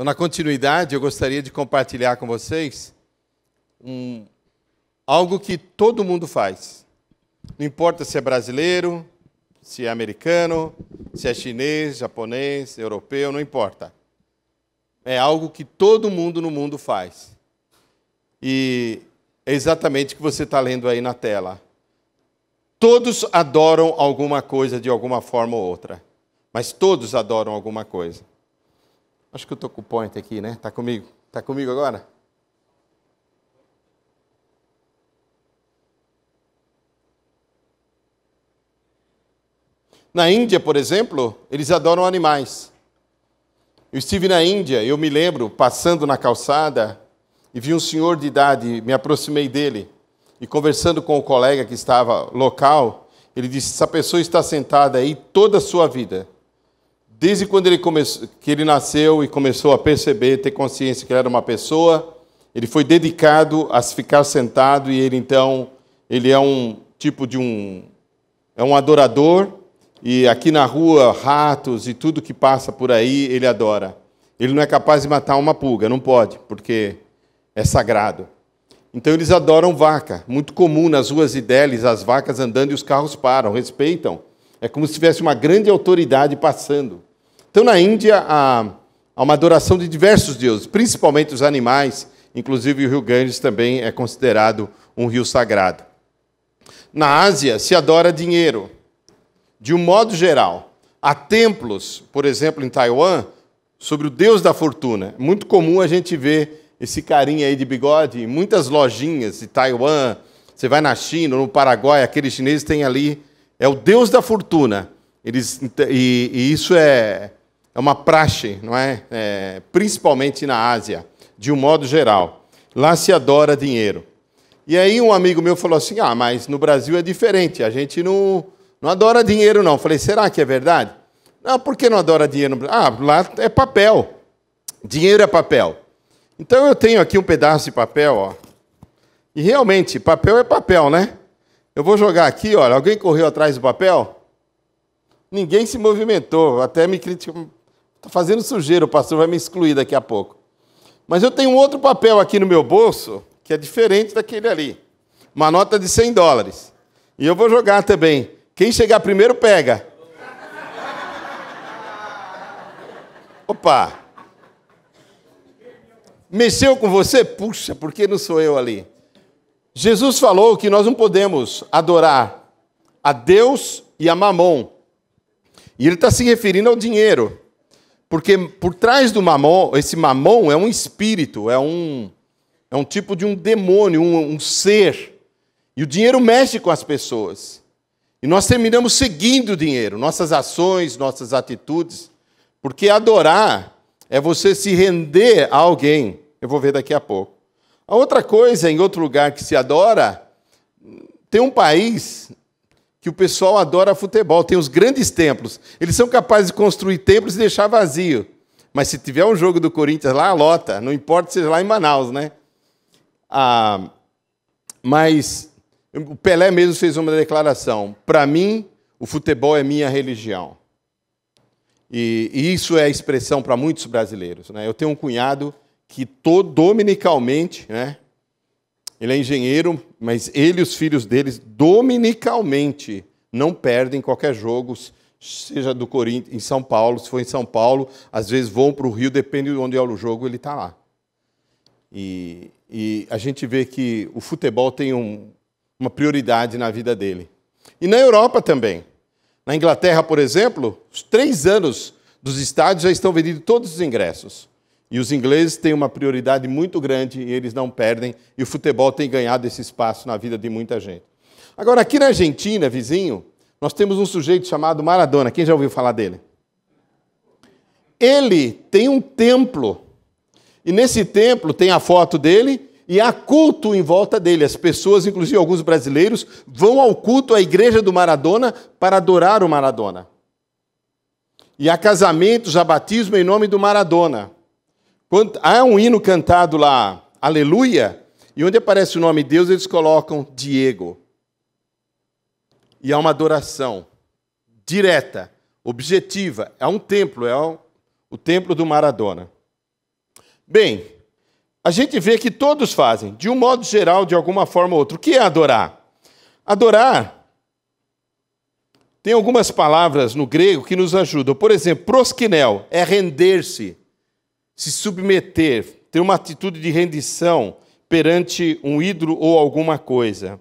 Então, na continuidade, eu gostaria de compartilhar com vocês algo que todo mundo faz. Não importa se é brasileiro, se é americano, se é chinês, japonês, europeu, não importa. É algo que todo mundo no mundo faz. E é exatamente o que você está lendo aí na tela. Todos adoram alguma coisa de alguma forma ou outra. Mas todos adoram alguma coisa. Acho que eu estou com o point aqui, né? Está comigo? Está comigo agora? Na Índia, por exemplo, eles adoram animais. Eu estive na Índia, eu me lembro, passando na calçada, e vi um senhor de idade, me aproximei dele, e conversando com o colega que estava local, ele disse, essa pessoa está sentada aí toda a sua vida. Desde quando ele nasceu e começou a perceber, ter consciência que ele era uma pessoa, ele foi dedicado a ficar sentado, e ele é um tipo de é um adorador, e aqui na rua, ratos e tudo que passa por aí, ele adora. Ele não é capaz de matar uma pulga, não pode, porque é sagrado. Então eles adoram vaca. Muito comum nas ruas de Delhi, as vacas andando e os carros param, respeitam. É como se tivesse uma grande autoridade passando. Então na Índia há uma adoração de diversos deuses, principalmente os animais, inclusive o rio Ganges também é considerado um rio sagrado. Na Ásia se adora dinheiro. De um modo geral, há templos, por exemplo, em Taiwan, sobre o deus da fortuna. É muito comum a gente ver esse carinha aí de bigode em muitas lojinhas de Taiwan. Você vai na China, no Paraguai, aqueles chineses têm ali, é o deus da fortuna. E isso é uma praxe, não é? Principalmente na Ásia, de um modo geral. Lá se adora dinheiro. E aí um amigo meu falou assim, mas no Brasil é diferente, a gente não adora dinheiro, não. Falei, será que é verdade? Não, por que não adora dinheiro? Lá é papel. Dinheiro é papel. Então eu tenho aqui um pedaço de papel, ó. E realmente, papel é papel, né? Eu vou jogar aqui, olha. Alguém correu atrás do papel? Ninguém se movimentou. Até me criticou. Está fazendo sujeira, o pastor vai me excluir daqui a pouco. Mas eu tenho um outro papel aqui no meu bolso, que é diferente daquele ali. Uma nota de $100. E eu vou jogar também. Quem chegar primeiro, pega. Opa! Mexeu com você? Puxa, por que não sou eu ali? Jesus falou que nós não podemos adorar a Deus e a Mamon. E ele está se referindo ao dinheiro. Porque por trás do Mamon, esse Mamon é um espírito, é um tipo de um demônio, um ser. E o dinheiro mexe com as pessoas. E nós terminamos seguindo o dinheiro, nossas ações, nossas atitudes, porque adorar é você se render a alguém. Eu vou ver daqui a pouco. A outra coisa, em outro lugar que se adora, tem um país que o pessoal adora futebol, tem os grandes templos. Eles são capazes de construir templos e deixar vazio. Mas se tiver um jogo do Corinthians lá, lota. Não importa se seja lá em Manaus, né? Mas o Pelé mesmo fez uma declaração. Para mim, o futebol é minha religião. E isso é a expressão para muitos brasileiros, né? Eu tenho um cunhado que dominicalmente, né? Ele é engenheiro, mas ele e os filhos deles, dominicalmente, não perdem qualquer jogo, seja do Corinthians, em São Paulo, se for em São Paulo, às vezes vão para o Rio, depende de onde é o jogo, ele está lá. E a gente vê que o futebol tem uma prioridade na vida dele. E na Europa também. Na Inglaterra, por exemplo, os 3 anos dos estádios já estão vendidos todos os ingressos. E os ingleses têm uma prioridade muito grande e eles não perdem. E o futebol tem ganhado esse espaço na vida de muita gente. Agora, aqui na Argentina, vizinho, nós temos um sujeito chamado Maradona. Quem já ouviu falar dele? Ele tem um templo. E nesse templo tem a foto dele e há culto em volta dele. As pessoas, inclusive alguns brasileiros, vão ao culto à igreja do Maradona para adorar o Maradona. E há casamentos, há batismo em nome do Maradona. Há um hino cantado lá, Aleluia, e onde aparece o nome de Deus, eles colocam Diego. E há uma adoração direta, objetiva. É um templo, o templo do Maradona. Bem, a gente vê que todos fazem, de um modo geral, de alguma forma ou outra. O que é adorar? Adorar tem algumas palavras no grego que nos ajudam. Por exemplo, proskinel é render-se, se submeter, ter uma atitude de rendição perante um ídolo ou alguma coisa.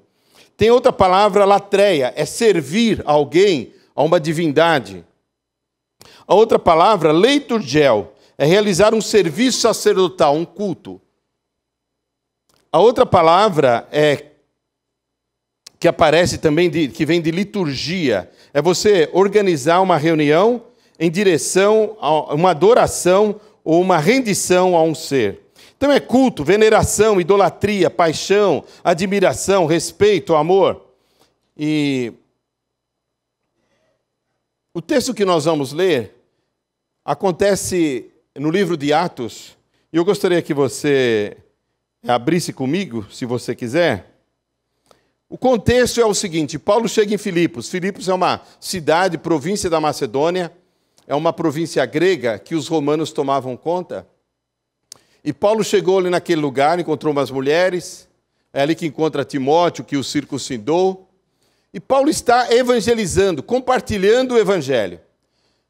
Tem outra palavra, latreia, é servir alguém, a uma divindade. A outra palavra, leiturgel, é realizar um serviço sacerdotal, um culto. A outra palavra que aparece também, que vem de liturgia, é você organizar uma reunião em direção a uma adoração ou uma rendição a um ser. Então é culto, veneração, idolatria, paixão, admiração, respeito, amor. E o texto que nós vamos ler acontece no livro de Atos, e eu gostaria que você abrisse comigo, se você quiser. O contexto é o seguinte: Paulo chega em Filipos. Filipos é uma cidade, província da Macedônia, é uma província grega que os romanos tomavam conta. E Paulo chegou ali naquele lugar, encontrou umas mulheres, é ali que encontra Timóteo, que o circuncidou. E Paulo está evangelizando, compartilhando o evangelho.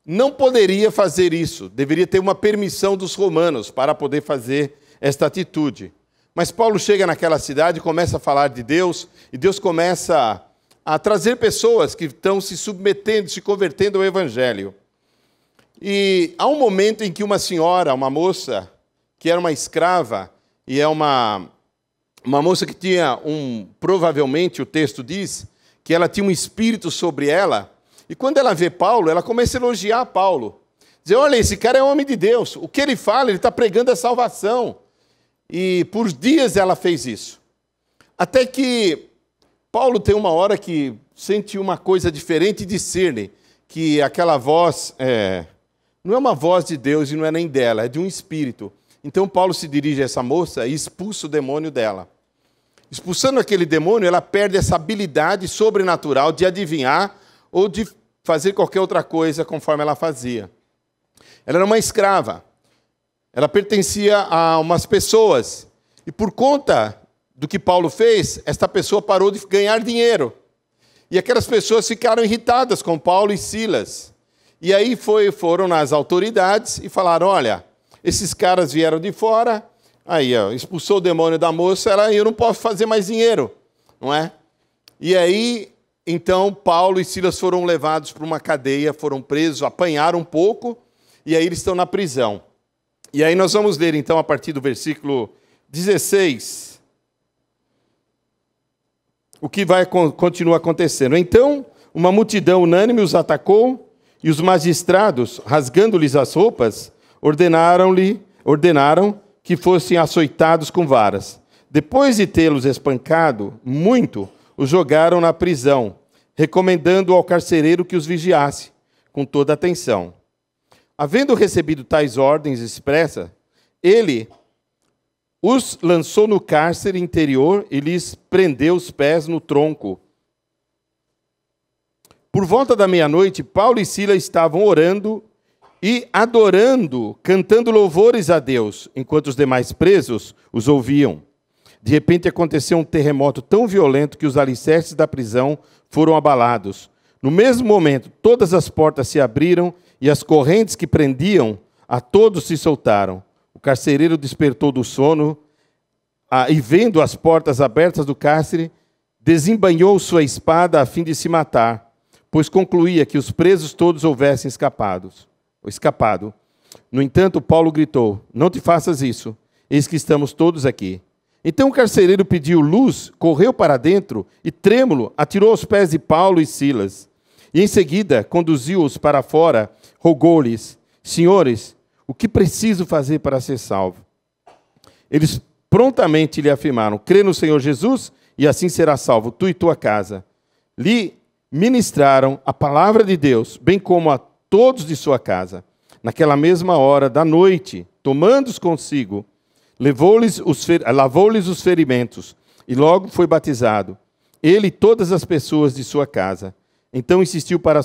Não poderia fazer isso, deveria ter uma permissão dos romanos para poder fazer esta atitude. Mas Paulo chega naquela cidade, começa a falar de Deus, e Deus começa a trazer pessoas que estão se submetendo, se convertendo ao evangelho. E há um momento em que uma senhora, uma moça, que era uma escrava, e é uma moça que tinha provavelmente o texto diz, que ela tinha um espírito sobre ela, e quando ela vê Paulo, ela começa a elogiar Paulo. Dizer, olha, esse cara é homem de Deus, o que ele fala, ele está pregando a salvação. E por dias ela fez isso. Até que Paulo tem uma hora que sente uma coisa diferente e discerne, que aquela voz não é uma voz de Deus e não é nem dela, é de um espírito. Então Paulo se dirige a essa moça e expulsa o demônio dela. Expulsando aquele demônio, ela perde essa habilidade sobrenatural de adivinhar ou de fazer qualquer outra coisa conforme ela fazia. Ela era uma escrava. Ela pertencia a umas pessoas. E por conta do que Paulo fez, esta pessoa parou de ganhar dinheiro. E aquelas pessoas ficaram irritadas com Paulo e Silas. E aí foram nas autoridades e falaram, olha, esses caras vieram de fora, aí expulsou o demônio da moça, eu não posso fazer mais dinheiro, não é? E aí, então, Paulo e Silas foram levados para uma cadeia, foram presos, apanharam um pouco, e aí eles estão na prisão. E aí nós vamos ler, então, a partir do versículo 16, o que vai continuar acontecendo. Então, uma multidão unânime os atacou, e os magistrados, rasgando-lhes as roupas, ordenaram que fossem açoitados com varas. Depois de tê-los espancado muito, os jogaram na prisão, recomendando ao carcereiro que os vigiasse, com toda atenção. Havendo recebido tais ordens expressas, ele os lançou no cárcere interior e lhes prendeu os pés no tronco. Por volta da meia-noite, Paulo e Silas estavam orando e adorando, cantando louvores a Deus, enquanto os demais presos os ouviam. De repente aconteceu um terremoto tão violento que os alicerces da prisão foram abalados. No mesmo momento, todas as portas se abriram e as correntes que prendiam a todos se soltaram. O carcereiro despertou do sono e, vendo as portas abertas do cárcere, desembainhou sua espada a fim de se matar, pois concluía que os presos todos houvessem escapado. No entanto, Paulo gritou, não te faças isso, eis que estamos todos aqui. Então o carcereiro pediu luz, correu para dentro e, trêmulo, atirou aos pés de Paulo e Silas. E em seguida conduziu-os para fora, rogou-lhes, senhores, o que preciso fazer para ser salvo? Eles prontamente lhe afirmaram, crê no Senhor Jesus e assim serás salvo, tu e tua casa. Lhe ministraram a palavra de Deus, bem como a todos de sua casa. Naquela mesma hora da noite, tomando-os consigo, lavou-lhes os ferimentos e logo foi batizado, ele e todas as pessoas de sua casa. Então insistiu para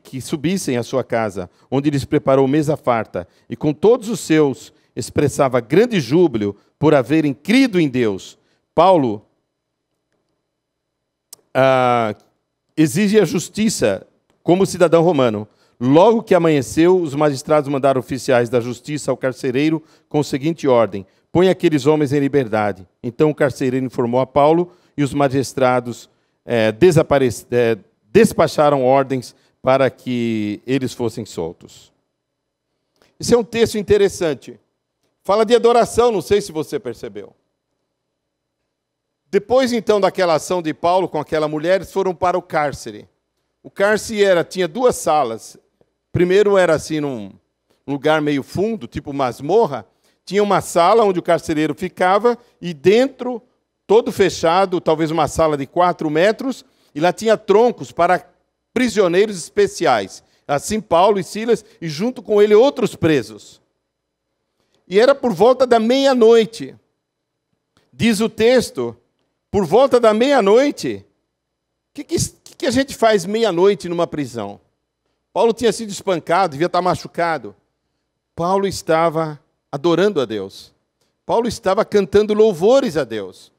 que subissem à sua casa, onde lhes preparou mesa farta, e com todos os seus expressava grande júbilo por haverem crido em Deus. Paulo exige a justiça como cidadão romano. Logo que amanheceu, os magistrados mandaram oficiais da justiça ao carcereiro com a seguinte ordem: põe aqueles homens em liberdade. Então o carcereiro informou a Paulo e os magistrados despacharam ordens para que eles fossem soltos. Esse é um texto interessante. Fala de adoração, não sei se você percebeu. Depois, então, daquela ação de Paulo com aquela mulher, eles foram para o cárcere. O cárcere tinha 2 salas. Primeiro era assim, num lugar meio fundo, tipo masmorra. Tinha uma sala onde o carcereiro ficava e dentro, todo fechado, talvez uma sala de 4 metros, e lá tinha troncos para prisioneiros especiais. Assim Paulo e Silas, e junto com ele outros presos. E era por volta da meia-noite. Diz o texto, por volta da meia-noite. O que a gente faz meia-noite numa prisão? Paulo tinha sido espancado, devia estar machucado. Paulo estava adorando a Deus. Paulo estava cantando louvores a Deus.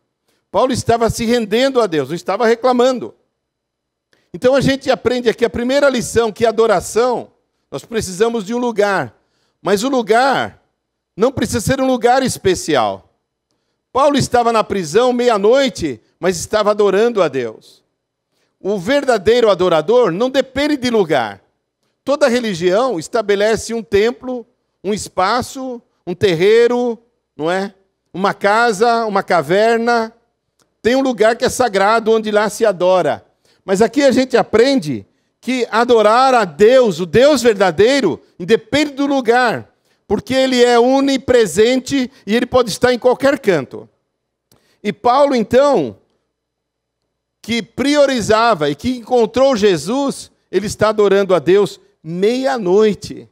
Paulo estava se rendendo a Deus, não estava reclamando. Então a gente aprende aqui a primeira lição, que a adoração, nós precisamos de um lugar. Mas o lugar não precisa ser um lugar especial. Paulo estava na prisão meia-noite, mas estava adorando a Deus. O verdadeiro adorador não depende de lugar. Toda religião estabelece um templo, um espaço, um terreiro, não é? Uma casa, uma caverna. Tem um lugar que é sagrado, onde lá se adora. Mas aqui a gente aprende que adorar a Deus, o Deus verdadeiro, independe do lugar, porque Ele é onipresente e Ele pode estar em qualquer canto. E Paulo, então, que priorizava e que encontrou Jesus, ele está adorando a Deus meia-noite.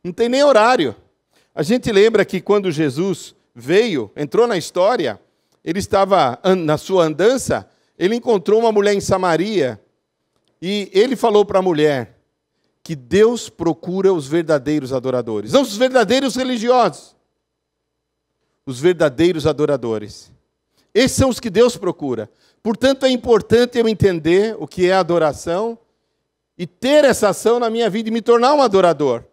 Não tem nem horário. A gente lembra que quando Jesus veio, entrou na história, ele estava na sua andança, ele encontrou uma mulher em Samaria e ele falou para a mulher que Deus procura os verdadeiros adoradores, não os verdadeiros religiosos, os verdadeiros adoradores. Esses são os que Deus procura. Portanto, é importante eu entender o que é adoração e ter essa ação na minha vida e me tornar um adorador.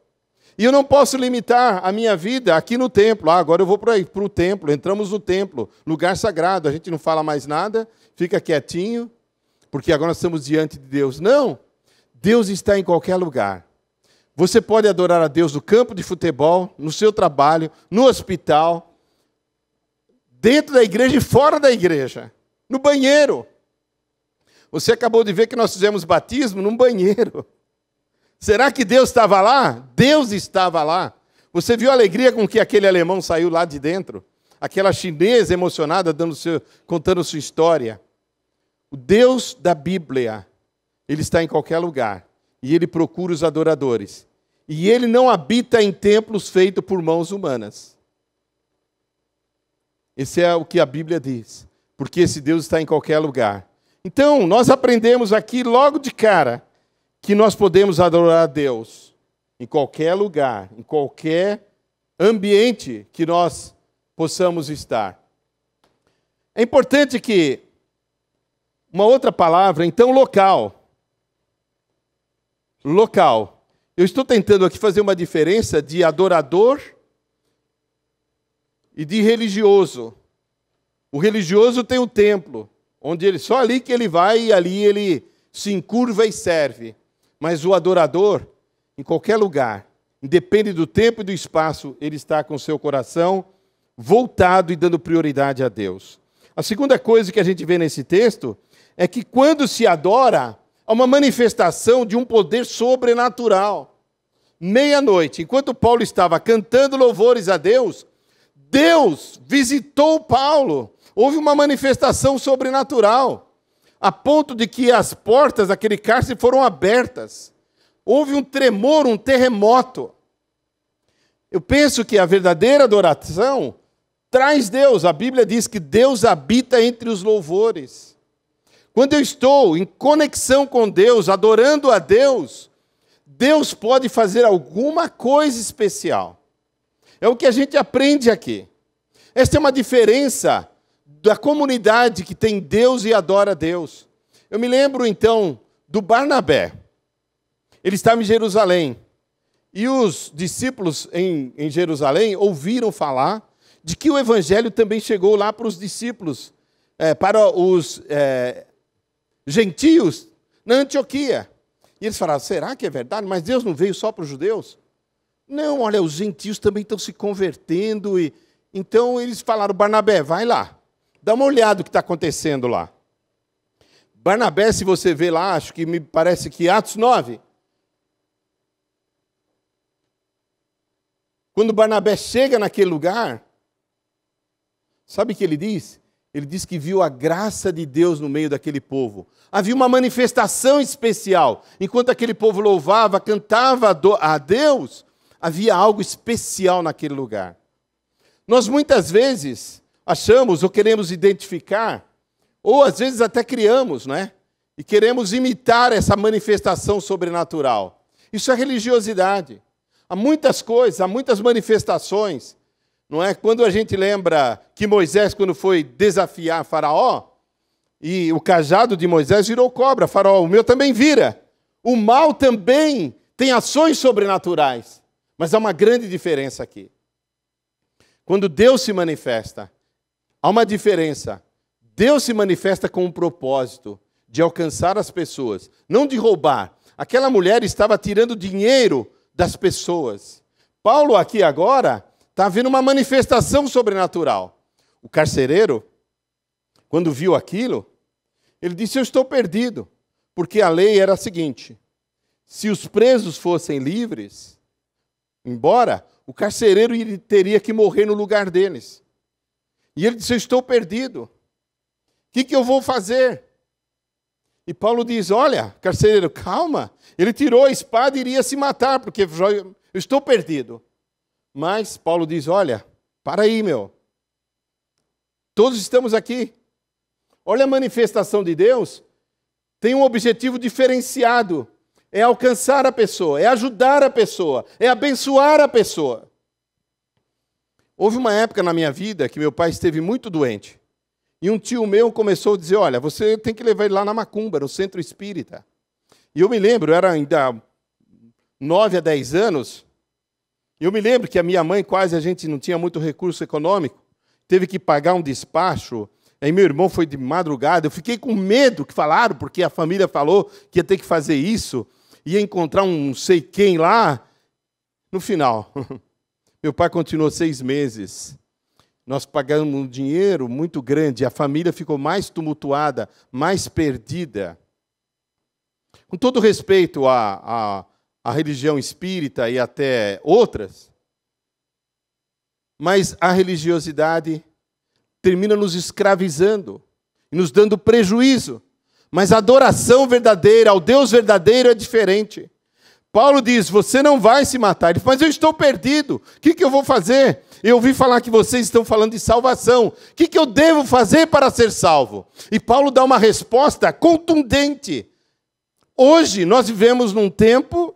E eu não posso limitar a minha vida aqui no templo. Agora eu vou para o templo, entramos no templo, lugar sagrado, a gente não fala mais nada, fica quietinho, porque agora nós estamos diante de Deus. Não, Deus está em qualquer lugar. Você pode adorar a Deus no campo de futebol, no seu trabalho, no hospital, dentro da igreja e fora da igreja, no banheiro. Você acabou de ver que nós fizemos batismo num banheiro. Será que Deus estava lá? Deus estava lá. Você viu a alegria com que aquele alemão saiu lá de dentro? Aquela chinesa emocionada contando sua história. O Deus da Bíblia, Ele está em qualquer lugar. E Ele procura os adoradores. E Ele não habita em templos feitos por mãos humanas. Esse é o que a Bíblia diz. Porque esse Deus está em qualquer lugar. Então, nós aprendemos aqui logo de cara que nós podemos adorar a Deus em qualquer lugar, em qualquer ambiente que nós possamos estar. É importante que uma outra palavra, então, local. Local. Eu estou tentando aqui fazer uma diferença de adorador e de religioso. O religioso tem o templo, onde só ali que ele vai e ali ele se encurva e serve. Mas o adorador, em qualquer lugar, independe do tempo e do espaço, ele está com o seu coração voltado e dando prioridade a Deus. A segunda coisa que a gente vê nesse texto é que quando se adora, há uma manifestação de um poder sobrenatural. Meia-noite, enquanto Paulo estava cantando louvores a Deus, Deus visitou Paulo. Houve uma manifestação sobrenatural, a ponto de que as portas daquele cárcere foram abertas. Houve um tremor, um terremoto. Eu penso que a verdadeira adoração traz Deus. A Bíblia diz que Deus habita entre os louvores. Quando eu estou em conexão com Deus, adorando a Deus, Deus pode fazer alguma coisa especial. É o que a gente aprende aqui. Esta é uma diferença da comunidade que tem Deus e adora Deus. Eu me lembro, então, do Barnabé. Ele estava em Jerusalém. E os discípulos em Jerusalém ouviram falar de que o evangelho também chegou lá para os discípulos, para os gentios, na Antioquia. E eles falaram, será que é verdade? Mas Deus não veio só para os judeus? Não, olha, os gentios também estão se convertendo. Então eles falaram, Barnabé, vai lá, dá uma olhada no que está acontecendo lá. Barnabé, se você vê lá, acho que me parece que Atos 9, quando Barnabé chega naquele lugar, sabe o que ele diz? Ele diz que viu a graça de Deus no meio daquele povo. Havia uma manifestação especial. Enquanto aquele povo louvava, cantava a Deus, havia algo especial naquele lugar. Nós muitas vezes achamos ou queremos identificar, ou às vezes até criamos, né? E queremos imitar essa manifestação sobrenatural. Isso é religiosidade. Há muitas coisas, há muitas manifestações. Não é? Quando a gente lembra que Moisés, quando foi desafiar Faraó, e o cajado de Moisés virou cobra, Faraó, o meu também vira. O mal também tem ações sobrenaturais. Mas há uma grande diferença aqui. Quando Deus se manifesta, há uma diferença. Deus se manifesta com um propósito de alcançar as pessoas, não de roubar. Aquela mulher estava tirando dinheiro das pessoas. Paulo aqui agora está vendo uma manifestação sobrenatural. O carcereiro, quando viu aquilo, ele disse, eu estou perdido, porque a lei era a seguinte, se os presos fossem livres, embora, o carcereiro teria que morrer no lugar deles. E ele disse, eu estou perdido. O que eu vou fazer? E Paulo diz, olha, carcereiro, calma. Ele tirou a espada e iria se matar, porque eu estou perdido. Mas Paulo diz, olha, para aí, meu. Todos estamos aqui. Olha a manifestação de Deus. Tem um objetivo diferenciado. É alcançar a pessoa, é ajudar a pessoa, é abençoar a pessoa. Houve uma época na minha vida que meu pai esteve muito doente. E um tio meu começou a dizer, olha, você tem que levar ele lá na Macumba, no centro espírita. E eu me lembro, eu era ainda 9 a 10 anos, eu me lembro que a minha mãe, quase a gente não tinha muito recurso econômico, teve que pagar um despacho, aí meu irmão foi de madrugada, eu fiquei com medo que falaram, porque a família falou que ia ter que fazer isso, ia encontrar um não sei quem lá. No final, meu pai continuou 6 meses. Nós pagamos um dinheiro muito grande, a família ficou mais tumultuada, mais perdida. Com todo respeito à religião espírita e até outras, mas a religiosidade termina nos escravizando e nos dando prejuízo. Mas a adoração verdadeira, ao Deus verdadeiro é diferente. Paulo diz, você não vai se matar. Ele diz, mas eu estou perdido. O que eu vou fazer? Eu ouvi falar que vocês estão falando de salvação. O que eu devo fazer para ser salvo? E Paulo dá uma resposta contundente. Hoje nós vivemos num tempo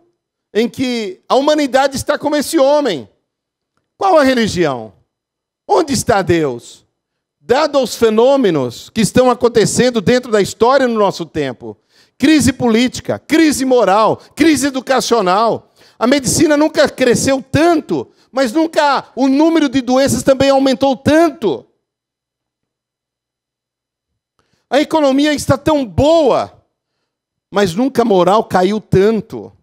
em que a humanidade está como esse homem. Qual a religião? Onde está Deus? Dado os fenômenos que estão acontecendo dentro da história no nosso tempo, crise política, crise moral, crise educacional, a medicina nunca cresceu tanto, mas nunca o número de doenças também aumentou tanto. A economia está tão boa, mas nunca a moral caiu tanto.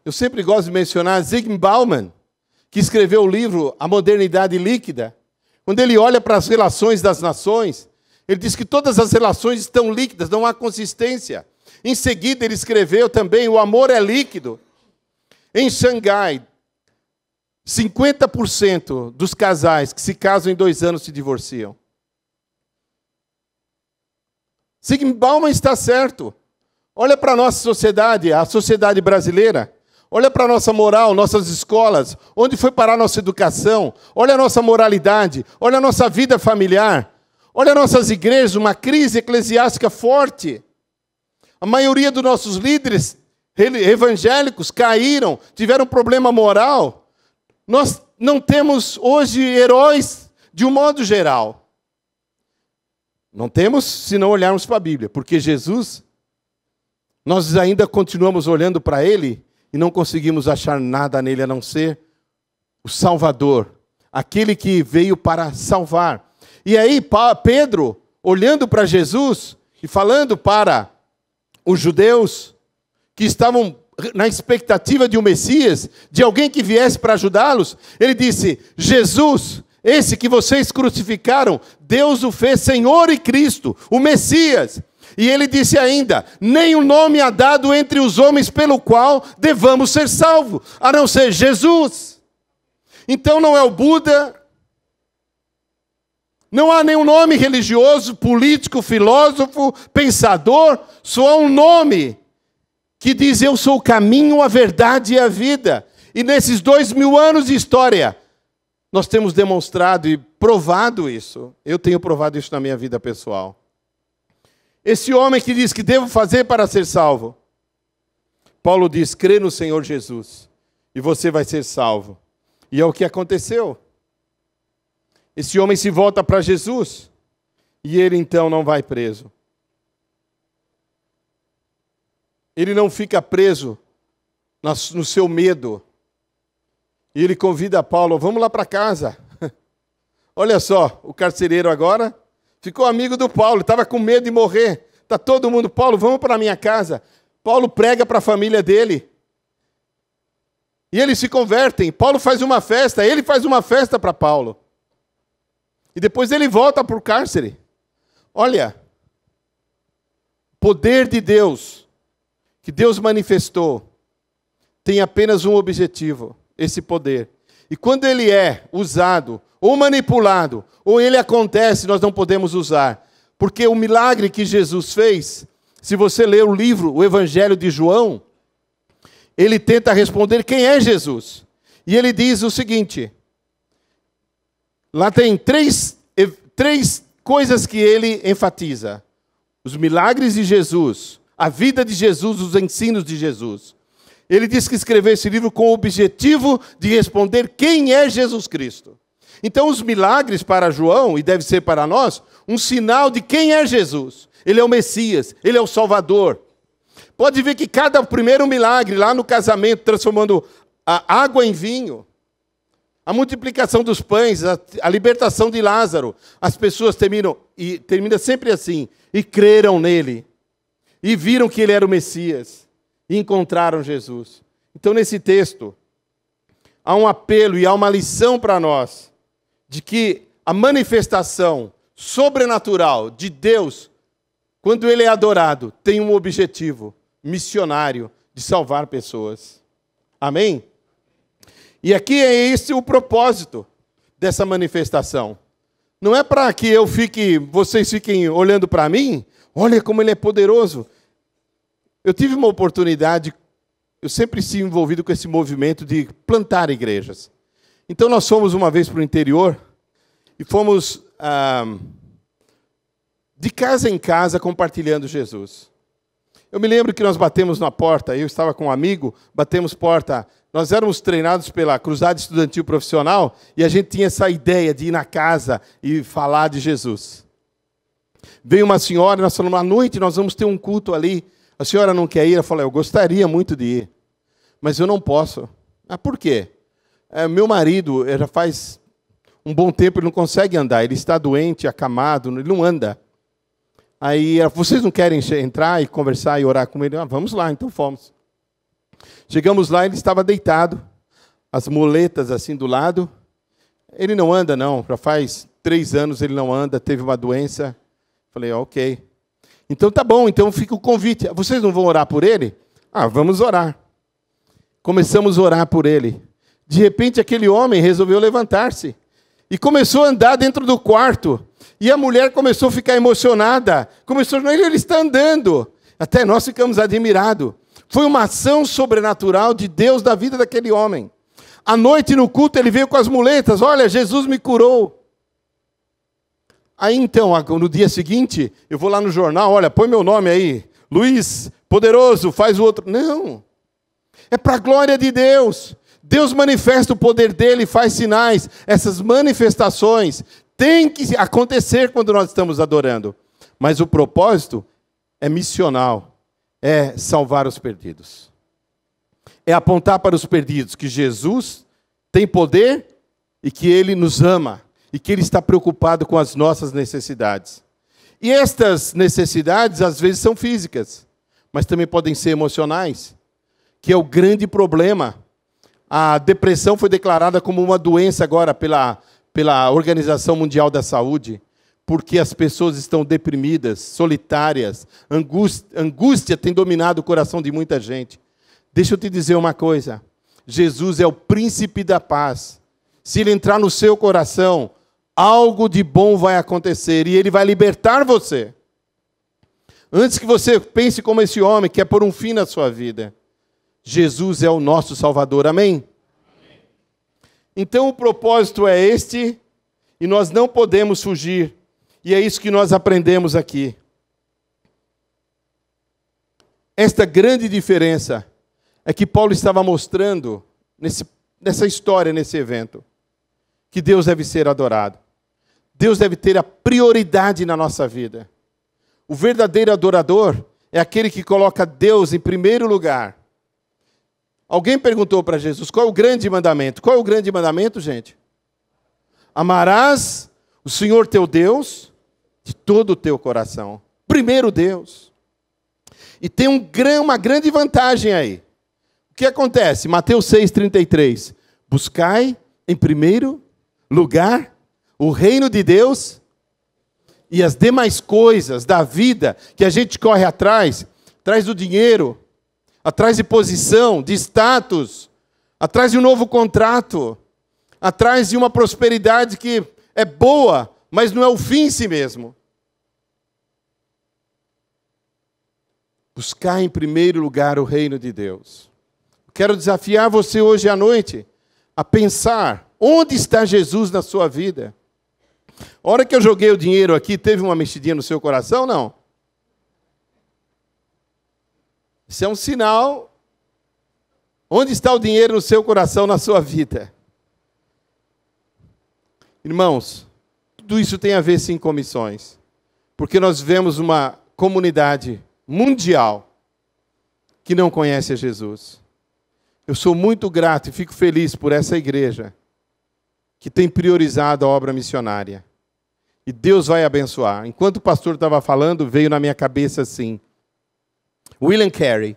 Eu sempre gosto de mencionar Zygmunt Bauman, que escreveu o livro A Modernidade Líquida. Quando ele olha para as relações das nações, ele diz que todas as relações estão líquidas, não há consistência. Em seguida, ele escreveu também O Amor é Líquido. Em Xangai, 50% dos casais que se casam em 2 anos se divorciam. Zygmunt Bauman está certo. Olha para a nossa sociedade, a sociedade brasileira. Olha para a nossa moral, nossas escolas, onde foi parar a nossa educação. Olha a nossa moralidade, olha a nossa vida familiar. Olha nossas igrejas, uma crise eclesiástica forte. A maioria dos nossos líderes evangélicos caíram, tiveram problema moral. Nós não temos hoje heróis de um modo geral. Não temos se não olharmos para a Bíblia, porque Jesus, nós ainda continuamos olhando para Ele e não conseguimos achar nada nele a não ser o Salvador, aquele que veio para salvar. E aí Pedro, olhando para Jesus e falando para os judeus que estavam na expectativa de um Messias, de alguém que viesse para ajudá-los, ele disse: Jesus, esse que vocês crucificaram, Deus o fez Senhor e Cristo, o Messias. E ele disse ainda: nenhum nome há dado entre os homens pelo qual devamos ser salvos, a não ser Jesus. Então não é o Buda, não há nenhum nome religioso, político, filósofo, pensador, só há um nome que diz: eu sou o caminho, a verdade e a vida. E nesses 2000 anos de história, nós temos demonstrado e provado isso. Eu tenho provado isso na minha vida pessoal. Esse homem que diz que devo fazer para ser salvo, Paulo diz: crê no Senhor Jesus e você vai ser salvo. E é o que aconteceu. Esse homem se volta para Jesus e ele então não vai preso. Ele não fica preso no seu medo. E ele convida Paulo: vamos lá para casa. Olha só, o carcereiro agora ficou amigo do Paulo, estava com medo de morrer. Está todo mundo: Paulo, vamos para a minha casa. Paulo prega para a família dele. E eles se convertem. Paulo faz uma festa, ele faz uma festa para Paulo. E depois ele volta para o cárcere. Olha, poder de Deus, que Deus manifestou, tem apenas um objetivo: esse poder. E quando ele é usado, ou manipulado, ou ele acontece, nós não podemos usar. Porque o milagre que Jesus fez, se você ler o livro, o Evangelho de João, ele tenta responder quem é Jesus. E ele diz o seguinte, lá tem três coisas que ele enfatiza: os milagres de Jesus, a vida de Jesus, os ensinos de Jesus. Ele disse que escreveu esse livro com o objetivo de responder quem é Jesus Cristo. Então os milagres para João, e deve ser para nós, um sinal de quem é Jesus. Ele é o Messias, ele é o Salvador. Pode ver que cada primeiro milagre, lá no casamento, transformando a água em vinho, a multiplicação dos pães, a libertação de Lázaro, as pessoas termina sempre assim: e creram nele, e viram que ele era o Messias, e encontraram Jesus. Então, nesse texto, há um apelo e há uma lição para nós, de que a manifestação sobrenatural de Deus, quando ele é adorado, tem um objetivo missionário de salvar pessoas. Amém? E aqui é esse o propósito dessa manifestação. Não é para que vocês fiquem olhando para mim: olha como ele é poderoso. Eu tive uma oportunidade, eu sempre estive envolvido com esse movimento de plantar igrejas. Então nós fomos uma vez para o interior e fomos de casa em casa compartilhando Jesus. Eu me lembro que nós batemos na porta, eu estava com um amigo, batemos porta. Nós éramos treinados pela Cruzada Estudantil Profissional e a gente tinha essa ideia de ir na casa e falar de Jesus. Veio uma senhora, nós falamos: à noite nós vamos ter um culto ali. A senhora não quer ir? Eu falei: eu gostaria muito de ir, mas eu não posso. Ah, por quê? Meu marido já faz um bom tempo, ele não consegue andar, ele está doente, acamado, ele não anda. Aí, vocês não querem entrar e conversar e orar com ele? Ah, vamos lá, então fomos. Chegamos lá, ele estava deitado, as muletas assim do lado. Ele não anda, não, já faz 3 anos ele não anda, teve uma doença. Falei: ok. Então tá bom, então fica o convite. Vocês não vão orar por ele? Ah, vamos orar. Começamos a orar por ele. De repente, aquele homem resolveu levantar-se e começou a andar dentro do quarto. E a mulher começou a ficar emocionada. Ele está andando. Até nós ficamos admirados. Foi uma ação sobrenatural de Deus da vida daquele homem. À noite, no culto, ele veio com as muletas. Olha, Jesus me curou. Aí, então, no dia seguinte, eu vou lá no jornal. Olha, põe meu nome aí. Luiz Poderoso, faz o outro. Não. É para a glória de Deus. Deus manifesta o poder dele, faz sinais. Essas manifestações têm que acontecer quando nós estamos adorando. Mas o propósito é missional, é salvar os perdidos. É apontar para os perdidos que Jesus tem poder e que Ele nos ama e que Ele está preocupado com as nossas necessidades. E estas necessidades, às vezes, são físicas, mas também podem ser emocionais, que é o grande problema. A depressão foi declarada como uma doença agora pela Organização Mundial da Saúde, porque as pessoas estão deprimidas, solitárias, angústia tem dominado o coração de muita gente. Deixa eu te dizer uma coisa, Jesus é o príncipe da paz. Se Ele entrar no seu coração, algo de bom vai acontecer e Ele vai libertar você. Antes que você pense como esse homem, que é pôr um fim na sua vida, Jesus é o nosso Salvador, amém? Então o propósito é este, e nós não podemos fugir, e é isso que nós aprendemos aqui. Esta grande diferença é que Paulo estava mostrando nessa história, nesse evento, que Deus deve ser adorado. Deus deve ter a prioridade na nossa vida. O verdadeiro adorador é aquele que coloca Deus em primeiro lugar. Alguém perguntou para Jesus, qual é o grande mandamento? Qual é o grande mandamento, gente? Amarás o Senhor teu Deus de todo o teu coração. Primeiro Deus. E tem uma grande vantagem aí. O que acontece? Mateus 6,33. Buscai em primeiro lugar o reino de Deus e as demais coisas da vida que a gente corre atrás do dinheiro, atrás de posição, de status, atrás de um novo contrato, atrás de uma prosperidade que é boa, mas não é o fim em si mesmo. Buscar em primeiro lugar o reino de Deus. Quero desafiar você hoje à noite a pensar, onde está Jesus na sua vida? A hora que eu joguei o dinheiro aqui, teve uma mexidinha no seu coração, não? Isso é um sinal. Onde está o dinheiro no seu coração, na sua vida? Irmãos, tudo isso tem a ver sim com missões. Porque nós vemos uma comunidade mundial que não conhece a Jesus. Eu sou muito grato e fico feliz por essa igreja que tem priorizado a obra missionária. E Deus vai abençoar. Enquanto o pastor estava falando, veio na minha cabeça assim, William Carey,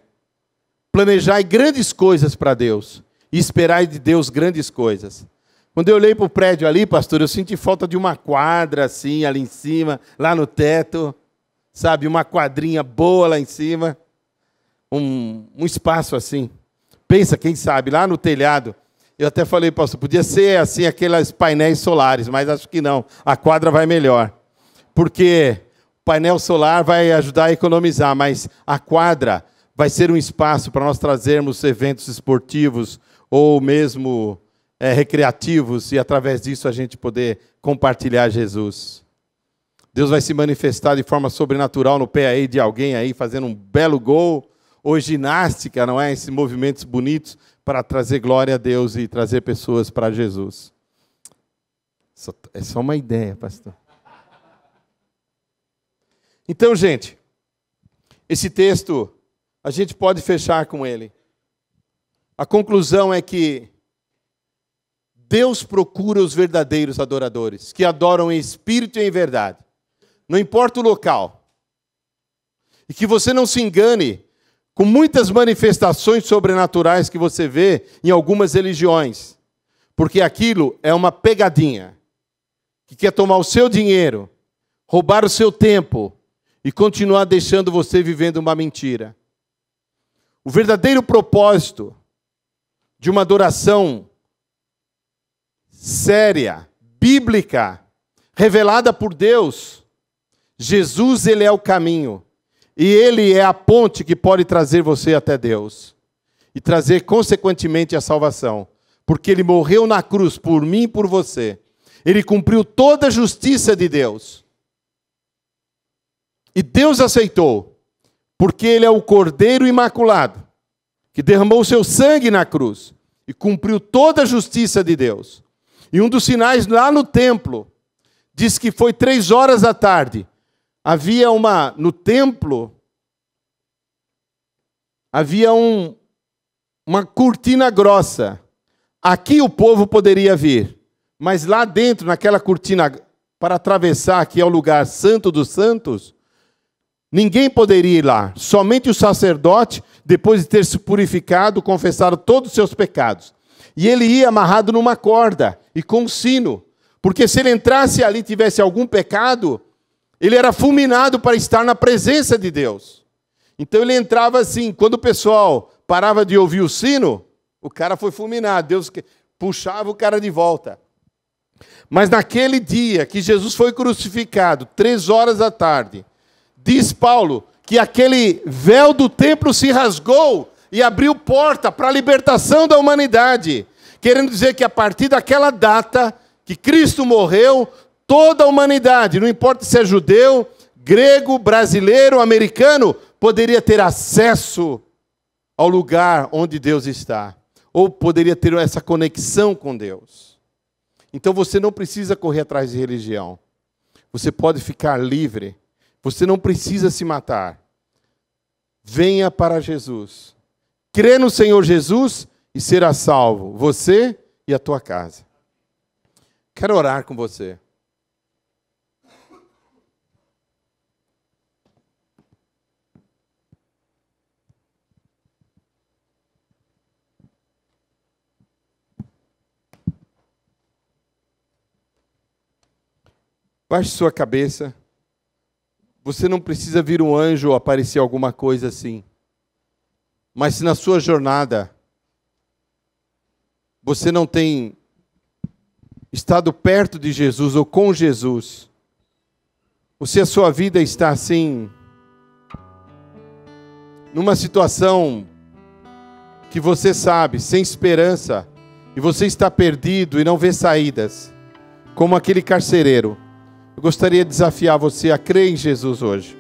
planejai grandes coisas para Deus e esperai de Deus grandes coisas. Quando eu olhei para o prédio ali, pastor, eu senti falta de uma quadra assim, ali em cima, lá no teto, sabe, uma quadrinha boa lá em cima, um espaço assim. Pensa, quem sabe, lá no telhado. Eu até falei, pastor, podia ser assim, aqueles painéis solares, mas acho que não. A quadra vai melhor. Porque o painel solar vai ajudar a economizar, mas a quadra vai ser um espaço para nós trazermos eventos esportivos ou mesmo recreativos e, através disso, a gente poder compartilhar Jesus. Deus vai se manifestar de forma sobrenatural no pé aí de alguém aí, fazendo um belo gol, ou ginástica, não é? Esses movimentos bonitos, para trazer glória a Deus e trazer pessoas para Jesus. É só uma ideia, pastor. Então, gente, esse texto, a gente pode fechar com ele. A conclusão é que Deus procura os verdadeiros adoradores, que adoram em espírito e em verdade. Não importa o local. E que você não se engane com muitas manifestações sobrenaturais que você vê em algumas religiões. Porque aquilo é uma pegadinha, que quer tomar o seu dinheiro, roubar o seu tempo e continuar deixando você vivendo uma mentira. O verdadeiro propósito de uma adoração séria, bíblica, revelada por Deus, Jesus, Ele é o caminho. E Ele é a ponte que pode trazer você até Deus. E trazer, consequentemente, a salvação. Porque Ele morreu na cruz por mim e por você. Ele cumpriu toda a justiça de Deus. E Deus aceitou. Porque Ele é o Cordeiro Imaculado, que derramou o seu sangue na cruz. e cumpriu toda a justiça de Deus. E um dos sinais lá no templo, diz que foi 3 horas da tarde. Havia no templo, havia uma cortina grossa. Aqui o povo poderia vir, mas lá dentro, naquela cortina, para atravessar, que é o lugar santo dos santos, ninguém poderia ir lá. Somente o sacerdote, depois de ter se purificado, confessaram todos os seus pecados. E ele ia amarrado numa corda e com um sino. Porque se ele entrasse ali e tivesse algum pecado, ele era fulminado para estar na presença de Deus. Então ele entrava assim. Quando o pessoal parava de ouvir o sino, o cara foi fulminado. Deus puxava o cara de volta. Mas naquele dia que Jesus foi crucificado, 3 horas da tarde, diz Paulo que aquele véu do templo se rasgou e abriu porta para a libertação da humanidade. Querendo dizer que a partir daquela data que Cristo morreu, toda a humanidade, não importa se é judeu, grego, brasileiro, americano, poderia ter acesso ao lugar onde Deus está. Ou poderia ter essa conexão com Deus. Então você não precisa correr atrás de religião. Você pode ficar livre. Você não precisa se matar. Venha para Jesus. Crê no Senhor Jesus e será salvo, você e a tua casa. Quero orar com você. Baixe sua cabeça. Você não precisa vir um anjo ou aparecer alguma coisa assim. Mas se na sua jornada você não tem estado perto de Jesus ou com Jesus, ou se a sua vida está assim, numa situação que você sabe, sem esperança, e você está perdido e não vê saídas, como aquele carcereiro, eu gostaria de desafiar você a crer em Jesus hoje.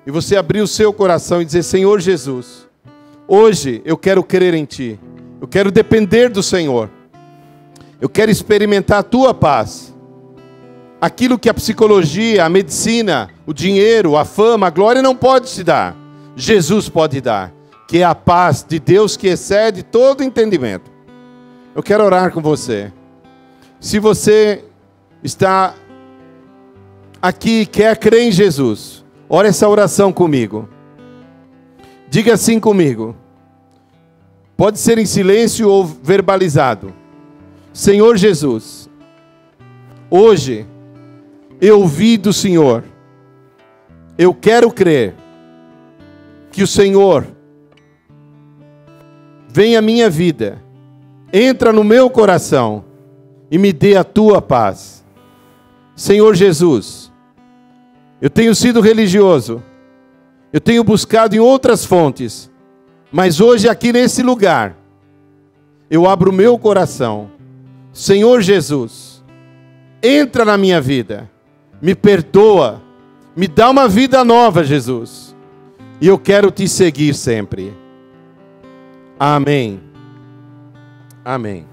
E você abrir o seu coração e dizer: Senhor Jesus, hoje eu quero crer em Ti. Eu quero depender do Senhor. Eu quero experimentar a Tua paz. Aquilo que a psicologia, a medicina, o dinheiro, a fama, a glória não pode te dar. Jesus pode dar. Que é a paz de Deus que excede todo entendimento. Eu quero orar com você. Se você está aqui e quer crer em Jesus, ore essa oração comigo. Diga assim comigo. Pode ser em silêncio ou verbalizado. Senhor Jesus, hoje eu ouvi do Senhor. Eu quero crer que o Senhor vem à minha vida, entra no meu coração e me dê a Tua paz. Senhor Jesus, eu tenho sido religioso, eu tenho buscado em outras fontes, mas hoje aqui nesse lugar, eu abro o meu coração. Senhor Jesus, entra na minha vida, me perdoa, me dá uma vida nova, Jesus, e eu quero Te seguir sempre. Amém. Amém.